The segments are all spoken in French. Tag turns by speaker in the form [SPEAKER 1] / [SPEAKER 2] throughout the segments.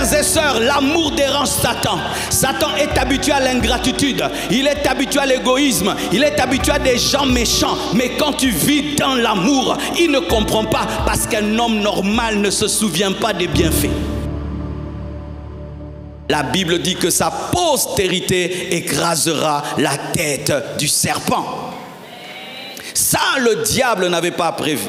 [SPEAKER 1] Frères et sœurs, l'amour dérange Satan. Satan est habitué à l'ingratitude, il est habitué à l'égoïsme, il est habitué à des gens méchants. Mais quand tu vis dans l'amour, il ne comprend pas, parce qu'un homme normal ne se souvient pas des bienfaits. La Bible dit que sa postérité écrasera la tête du serpent. Ça, le diable n'avait pas prévu.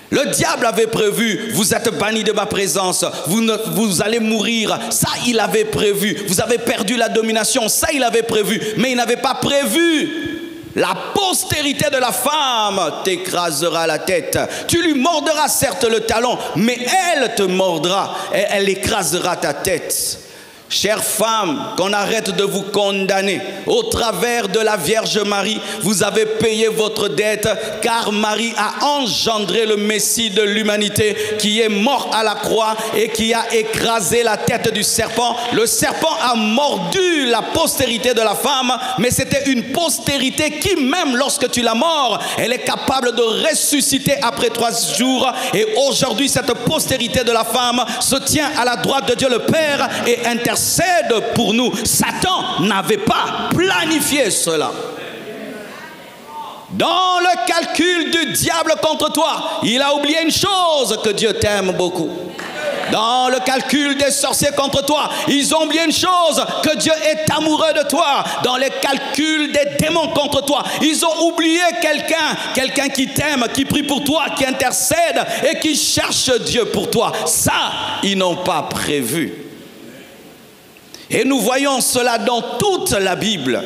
[SPEAKER 1] Le diable avait prévu, vous êtes bannis de ma présence, vous allez mourir. Ça, il avait prévu. Vous avez perdu la domination. Ça, il avait prévu. Mais il n'avait pas prévu. La postérité de la femme t'écrasera la tête. Tu lui mordras certes le talon, mais elle te mordra et elle écrasera ta tête. Chères femmes, qu'on arrête de vous condamner. Au travers de la Vierge Marie, vous avez payé votre dette, car Marie a engendré le Messie de l'humanité qui est mort à la croix et qui a écrasé la tête du serpent. Le serpent a mordu la postérité de la femme, mais c'était une postérité qui, même lorsque tu la mords, elle est capable de ressusciter après 3 jours. Et aujourd'hui, cette postérité de la femme se tient à la droite de Dieu le Père et intercède pour nous. Satan n'avait pas planifié cela. Dans le calcul du diable contre toi, il a oublié une chose, que Dieu t'aime beaucoup. Dans le calcul des sorciers contre toi, ils ont oublié une chose, que Dieu est amoureux de toi. Dans les calculs des démons contre toi, ils ont oublié quelqu'un qui t'aime, qui prie pour toi, qui intercède et qui cherche Dieu pour toi. Ça, ils n'ont pas prévu. Et nous voyons cela dans toute la Bible.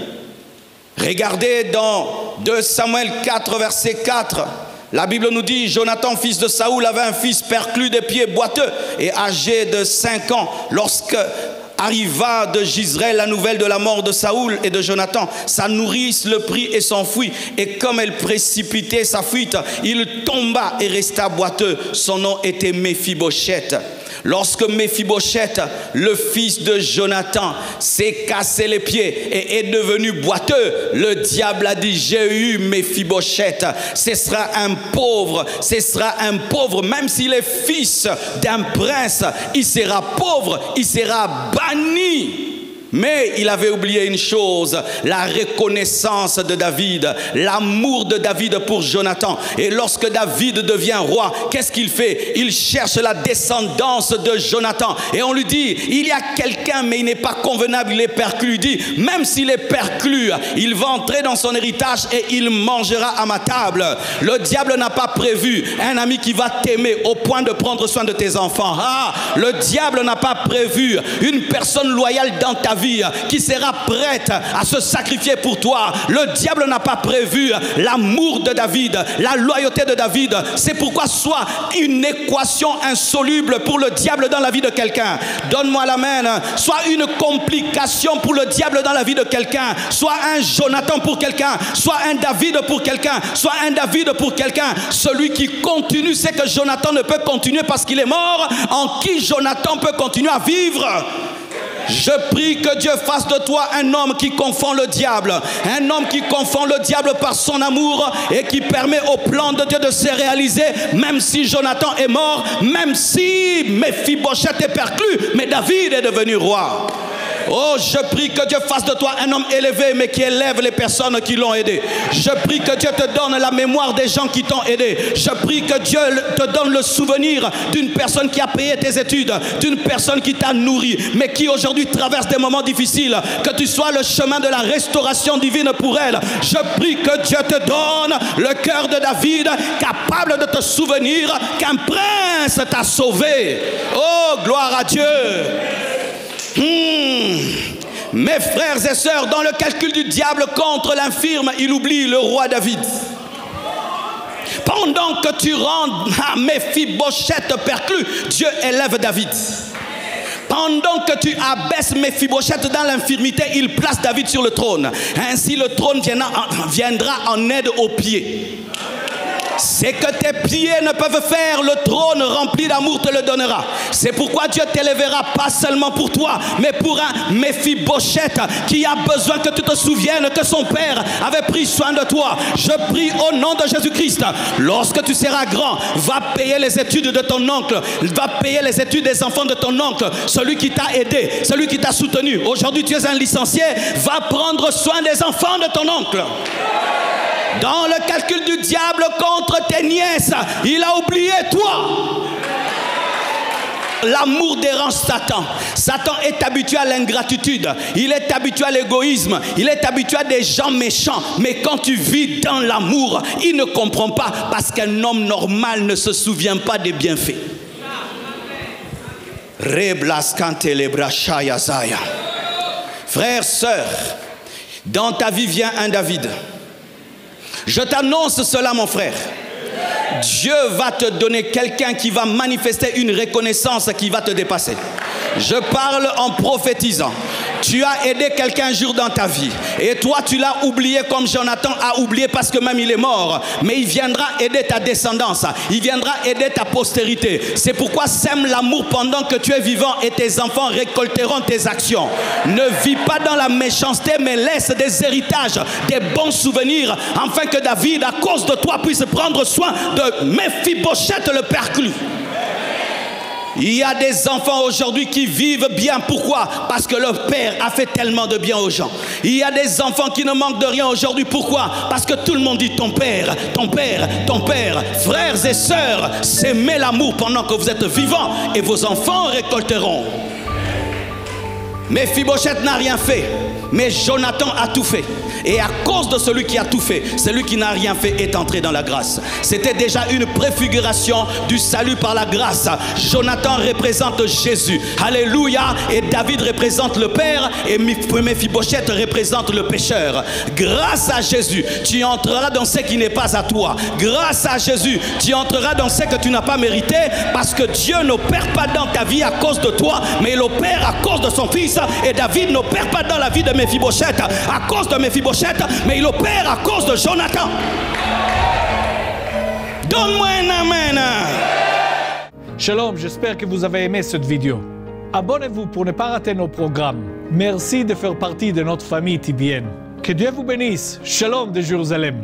[SPEAKER 1] Regardez dans 2 Samuel 4, verset 4. La Bible nous dit, Jonathan, fils de Saoul, avait un fils perclus des pieds, boiteux et âgé de 5 ans. Lorsque arriva de Jizreel la nouvelle de la mort de Saoul et de Jonathan, sa nourrice le prit et s'enfuit. Et comme elle précipitait sa fuite, il tomba et resta boiteux. Son nom était Méphibosheth. Lorsque Méphibosheth, le fils de Jonathan, s'est cassé les pieds et est devenu boiteux, le diable a dit, j'ai eu Méphibosheth, ce sera un pauvre, même s'il est fils d'un prince, il sera pauvre, il sera banni. Mais il avait oublié une chose, la reconnaissance de David, l'amour de David pour Jonathan. Et lorsque David devient roi, qu'est-ce qu'il fait? Il cherche la descendance de Jonathan. Et on lui dit, il y a quelqu'un, mais il n'est pas convenable, il est perclus. Il dit, même s'il est perclus, il va entrer dans son héritage et il mangera à ma table. Le diable n'a pas prévu un ami qui va t'aimer au point de prendre soin de tes enfants. Ah, le diable n'a pas prévu une personne loyale dans ta vie qui sera prête à se sacrifier pour toi. Le diable n'a pas prévu l'amour de David, la loyauté de David. C'est pourquoi soit une équation insoluble pour le diable dans la vie de quelqu'un. Donne-moi l'amen. Soit une complication pour le diable dans la vie de quelqu'un. Soit un Jonathan pour quelqu'un. Soit un David pour quelqu'un. Soit un David pour quelqu'un. Celui qui continue sait que Jonathan ne peut continuer parce qu'il est mort. En qui Jonathan peut continuer à vivre? Je prie que Dieu fasse de toi un homme qui confond le diable. Un homme qui confond le diable par son amour et qui permet au plan de Dieu de se réaliser, même si Jonathan est mort, même si Méphibosheth est perclus, mais David est devenu roi. Oh, je prie que Dieu fasse de toi un homme élevé, mais qui élève les personnes qui l'ont aidé. Je prie que Dieu te donne la mémoire des gens qui t'ont aidé. Je prie que Dieu te donne le souvenir d'une personne qui a payé tes études, d'une personne qui t'a nourri, mais qui aujourd'hui traverse des moments difficiles. Que tu sois le chemin de la restauration divine pour elle. Je prie que Dieu te donne le cœur de David, capable de te souvenir qu'un prince t'a sauvé. Oh, gloire à Dieu. Mes frères et sœurs, dans le calcul du diable contre l'infirme, il oublie le roi David. Pendant que tu rends à Méphibosheth perclus, Dieu élève David. Pendant que tu abaisses Méphibosheth dans l'infirmité, il place David sur le trône. Ainsi le trône viendra en aide aux pieds. C'est que tes pieds ne peuvent faire, le trône rempli d'amour te le donnera. C'est pourquoi Dieu t'élèvera pas seulement pour toi, mais pour un Méphibosheth qui a besoin que tu te souviennes que son père avait pris soin de toi. Je prie au nom de Jésus-Christ, lorsque tu seras grand, va payer les études de ton oncle, va payer les études des enfants de ton oncle, celui qui t'a aidé, celui qui t'a soutenu. Aujourd'hui tu es un licencié, va prendre soin des enfants de ton oncle. Dans le calcul du diable contre tes nièces, il a oublié toi. L'amour dérange Satan. Satan est habitué à l'ingratitude. Il est habitué à l'égoïsme. Il est habitué à des gens méchants. Mais quand tu vis dans l'amour, il ne comprend pas parce qu'un homme normal ne se souvient pas des bienfaits. Frères, sœurs, dans ta vie vient un David. Je t'annonce cela, mon frère. Dieu va te donner quelqu'un qui va manifester une reconnaissance qui va te dépasser. Je parle en prophétisant. Tu as aidé quelqu'un un jour dans ta vie. Et toi, tu l'as oublié comme Jonathan a oublié parce que même il est mort. Mais il viendra aider ta descendance. Il viendra aider ta postérité. C'est pourquoi sème l'amour pendant que tu es vivant et tes enfants récolteront tes actions. Ne vis pas dans la méchanceté, mais laisse des héritages, des bons souvenirs, afin que David, à cause de toi, puisse prendre soin de Méphibosheth le perclus. Il y a des enfants aujourd'hui qui vivent bien. Pourquoi? Parce que leur père a fait tellement de bien aux gens. Il y a des enfants qui ne manquent de rien aujourd'hui. Pourquoi? Parce que tout le monde dit ton père, ton père, ton père. Frères et sœurs, s'aimer l'amour pendant que vous êtes vivants et vos enfants récolteront. Méphibosheth n'a rien fait, mais Jonathan a tout fait. Et à cause de celui qui a tout fait, celui qui n'a rien fait est entré dans la grâce. C'était déjà une préfiguration du salut par la grâce. Jonathan représente Jésus. Alléluia. Et David représente le Père et Méphibosheth représente le pécheur. Grâce à Jésus, tu entreras dans ce qui n'est pas à toi. Grâce à Jésus, tu entreras dans ce que tu n'as pas mérité, parce que Dieu n'opère pas dans ta vie à cause de toi, mais il opère à cause de son fils. Et David n'opère pas dans la vie de Méphibosheth à cause de Méphibosheth, mais il opère à cause de Jonathan. Donne-moi un amen.
[SPEAKER 2] Shalom, j'espère que vous avez aimé cette vidéo. Abonnez-vous pour ne pas rater nos programmes. Merci de faire partie de notre famille TBN. Que Dieu vous bénisse. Shalom de Jérusalem.